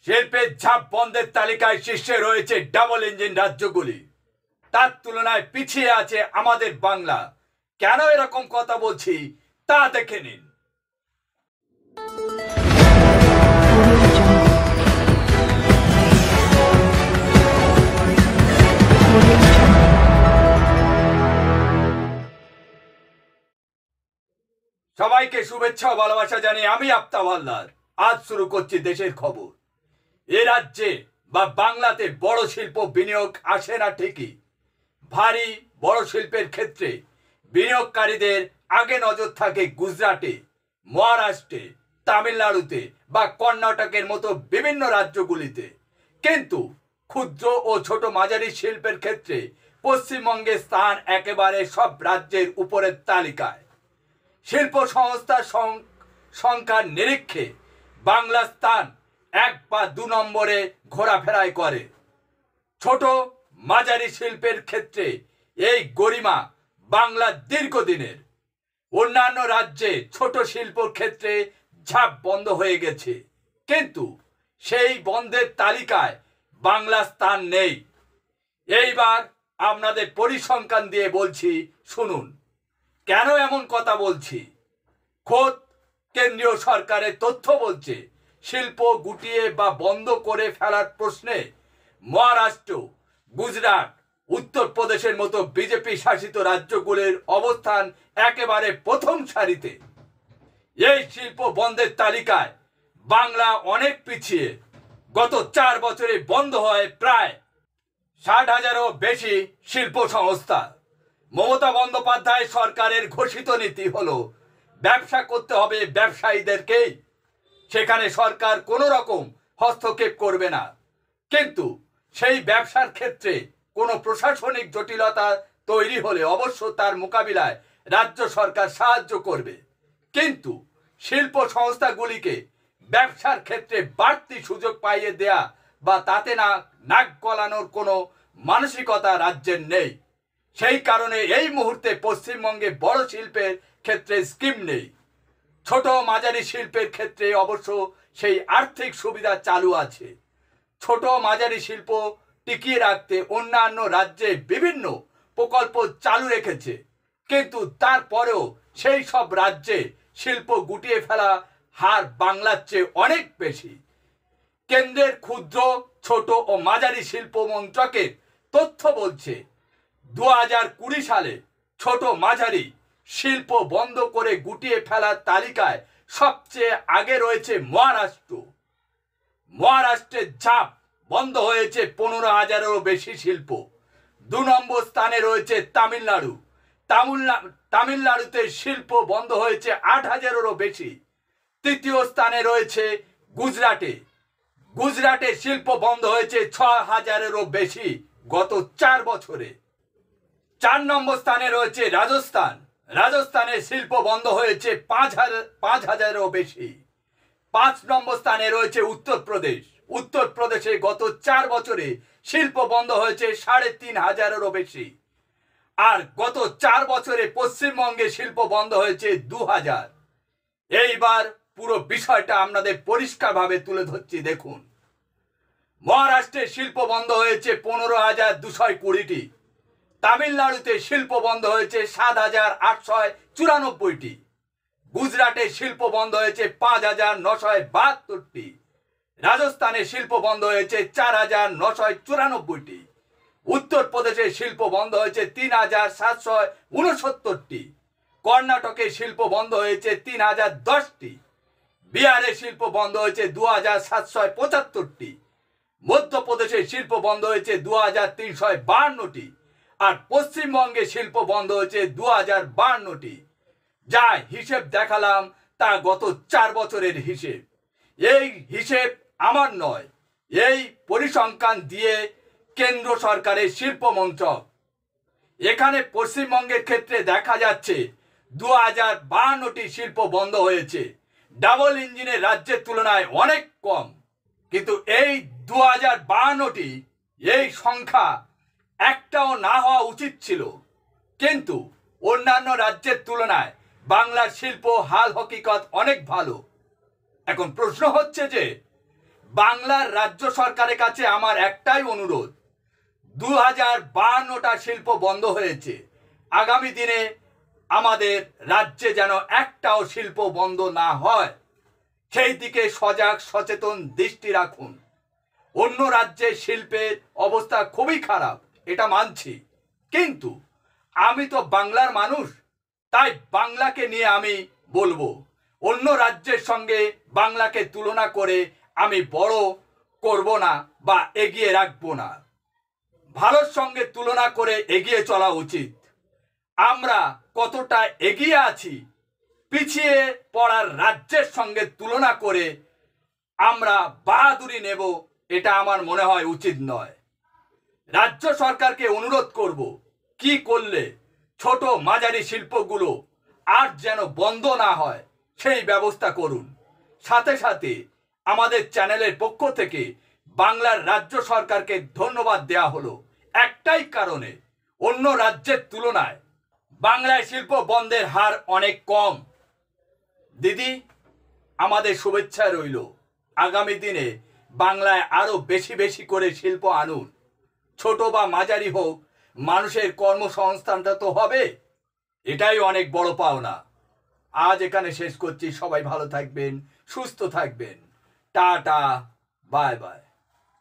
শিল্পের ঝাঁপ বন্ধের তালিকায় শীর্ষে রয়েছে ডাবল ইঞ্জিন রাজ্যগুলি। তার তুলনায় পিছিয়ে আছে আমাদের বাংলা। কেন এরকম কথা বলছি তা দেখে নিন। সবাইকে শুভেচ্ছা ও ভালোবাসা জানিয়ে আমি আফতাব হালদার আজ শুরু করছি দেশের খবর। এ রাজ্যে বা বাংলাতে বড় শিল্প বিনিয়োগ আসে না ঠিকই, ভারী বড় শিল্পের ক্ষেত্রে বিনিয়োগকারীদের আগে নজর থাকে গুজরাটে, মহারাষ্ট্রে, তামিলনাড়ুতে বা কর্ণাটকের মতো বিভিন্ন রাজ্যগুলিতে। কিন্তু ক্ষুদ্র ও ছোট মাঝারি শিল্পের ক্ষেত্রে পশ্চিমবঙ্গের স্থান একেবারে সব রাজ্যের উপরের তালিকায়। শিল্প সংস্থার সংখ্যার নিরীক্ষে বাংলার স্থান 1 বা 2 নম্বরে ঘোরাফেরাই করে। ছোট মাঝারি শিল্পের ক্ষেত্রে এই গরিমা বাংলার দীর্ঘদিনের। অন্যান্য রাজ্যে ছোট শিল্পর ক্ষেত্রে ঝাঁপ বন্ধ হয়ে গেছে, কিন্তু সেই বন্ধের তালিকায় বাংলার স্থান নেই। এইবার আপনাদের পরিসংখ্যান দিয়ে বলছি, শুনুন। কেন এমন কথা বলছি? খোদ কেন্দ্রীয় সরকারের তথ্য বলছে, শিল্প গুটিয়ে বা বন্ধ করে ফেলার প্রশ্নে মহারাষ্ট্র, গুজরাট, উত্তরপ্রদেশের মতো বিজেপি শাসিত রাজ্যগুলির অবস্থান একেবারে প্রথম সারিতে। এই শিল্প বন্ধের তালিকায় বাংলা অনেক পিছিয়ে। গত 4 বছরে বন্ধ হয় প্রায় 60,000-এরও বেশি শিল্প সংস্থা। মমতা বন্দ্যোপাধ্যায় সরকারের ঘোষিত নীতি হলো ব্যবসা করতে হবে ব্যবসায়ীদেরকেই, সেখানে সরকার কোনো রকম হস্তক্ষেপ করবে না। কিন্তু সেই ব্যবসার ক্ষেত্রে কোনো প্রশাসনিক জটিলতা তৈরি হলে অবশ্য তার মোকাবিলায় রাজ্য সরকার সাহায্য করবে। কিন্তু শিল্প সংস্থাগুলিকে ব্যবসার ক্ষেত্রে বাড়তি সুযোগ পাইয়ে দেয়া বা তাতে নাক গলানোর কোনো মানসিকতা রাজ্যের নেই। সেই কারণে এই মুহূর্তে পশ্চিমবঙ্গে বড় শিল্পের ক্ষেত্রে স্কিম নেই। ছোট মাঝারি শিল্পের ক্ষেত্রে অবশ্য সেই আর্থিক সুবিধা চালু আছে। ছোট মাঝারি শিল্প টিকিয়ে রাখতে অন্যান্য রাজ্যে বিভিন্ন প্রকল্প চালু রেখেছে, কিন্তু তারপরেও সেই সব রাজ্যে শিল্প গুটিয়ে ফেলা হার বাংলার চেয়ে অনেক বেশি। কেন্দ্রের ক্ষুদ্র, ছোট ও মাঝারি শিল্প মন্ত্রকের তথ্য বলছে 2020 সালে ছোট মাঝারি শিল্প বন্ধ করে গুটিয়ে ফেলার তালিকায় সবচেয়ে আগে রয়েছে মহারাষ্ট্র। মহারাষ্ট্রের ঝাঁপ বন্ধ হয়েছে 15,000-এরও বেশি শিল্প। 2 নম্বর স্থানে রয়েছে তামিলনাড়ু। তামিলনাড়ুতে শিল্প বন্ধ হয়েছে 8,000-এরও বেশি। 3য় স্থানে রয়েছে গুজরাটে। গুজরাটে শিল্প বন্ধ হয়েছে 6,000-এরও বেশি গত 4 বছরে। 4 নম্বর স্থানে রয়েছে রাজস্থান। রাজস্থানে শিল্প বন্ধ হয়েছে 5,000-এরও বেশি। 5 নম্বর স্থানে রয়েছে উত্তরপ্রদেশ। উত্তরপ্রদেশে গত 4 বছরে শিল্প বন্ধ হয়েছে 3,500-এরও বেশি। আর গত 4 বছরে পশ্চিমবঙ্গে শিল্প বন্ধ হয়েছে 2,000। এইবার পুরো বিষয়টা আপনাদের পরিষ্কারভাবে তুলে ধরছি, দেখুন। মহারাষ্ট্রে শিল্প বন্ধ হয়েছে 15,220টি। তামিলনাড়ুতে শিল্প বন্ধ হয়েছে 7,894টি। গুজরাটে শিল্প বন্ধ হয়েছে 5,972টি। রাজস্থানে শিল্প বন্ধ হয়েছে 4,994টি। উত্তরপ্রদেশে শিল্প বন্ধ হয়েছে 3,769টি। কর্ণাটকে শিল্প বন্ধ হয়েছে 3,010টি। বিহারে শিল্প বন্ধ হয়েছে 2,775টি। মধ্যপ্রদেশে শিল্প বন্ধ হয়েছে 2,352টি। আর পশ্চিমবঙ্গে শিল্প বন্ধ হয়েছে 2,052টি। যা হিসেব দেখালাম তা গত 4 বছরের হিসেব। এই হিসেব আমার নয়, এই পরিসংখ্যান দিয়ে কেন্দ্র সরকারের শিল্প মন্ত্রক। এখানে পশ্চিমবঙ্গের ক্ষেত্রে দেখা যাচ্ছে 2,052টি শিল্প বন্ধ হয়েছে। ডাবল ইঞ্জিনের রাজ্যের তুলনায় অনেক কম। কিন্তু এই 2,052টি, এই সংখ্যা একটাও না হওয়া উচিত ছিল। কিন্তু অন্যান্য রাজ্যের তুলনায় বাংলার শিল্প হাল হকিকত অনেক ভালো। এখন প্রশ্ন হচ্ছে যে বাংলার রাজ্য সরকারের কাছে আমার একটাই অনুরোধ, 2052টা শিল্প বন্ধ হয়েছে, আগামী দিনে আমাদের রাজ্যে যেন একটাও শিল্প বন্ধ না হয়, সেই দিকে সজাগ সচেতন দৃষ্টি রাখুন। অন্য রাজ্যের শিল্পের অবস্থা খুবই খারাপ, এটা মানছি, কিন্তু আমি তো বাংলার মানুষ, তাই বাংলাকে নিয়ে আমি বলবো। অন্য রাজ্যের সঙ্গে বাংলাকে তুলনা করে আমি বড় করব না বা এগিয়ে রাখবো না। ভারতের সঙ্গে তুলনা করে এগিয়ে চলা উচিত। আমরা কতটা এগিয়ে আছি, পিছিয়ে পড়ার রাজ্যের সঙ্গে তুলনা করে আমরা বাহাদুরি নেব, এটা আমার মনে হয় উচিত নয়। রাজ্য সরকারকে অনুরোধ করব, কি করলে ছোট মাঝারি শিল্পগুলো আর যেন বন্ধ না হয় সেই ব্যবস্থা করুন। সাথে সাথে আমাদের চ্যানেলের পক্ষ থেকে বাংলার রাজ্য সরকারকে ধন্যবাদ দেওয়া হলো একটাই কারণে, অন্য রাজ্যের তুলনায় বাংলায় শিল্প বন্ধের হার অনেক কম। দিদি, আমাদের শুভেচ্ছা রইল, আগামী দিনে বাংলায় আরো বেশি বেশি করে শিল্প আনুন। ছোট বা মাঝারি হোক, মানুষের কর্মসংস্থানটা তো হবে, এটাই অনেক বড় পাওনা। আজ এখানে শেষ করছি, সবাই ভালো থাকবেন, সুস্থ থাকবেন, টাটা, বাই বাই।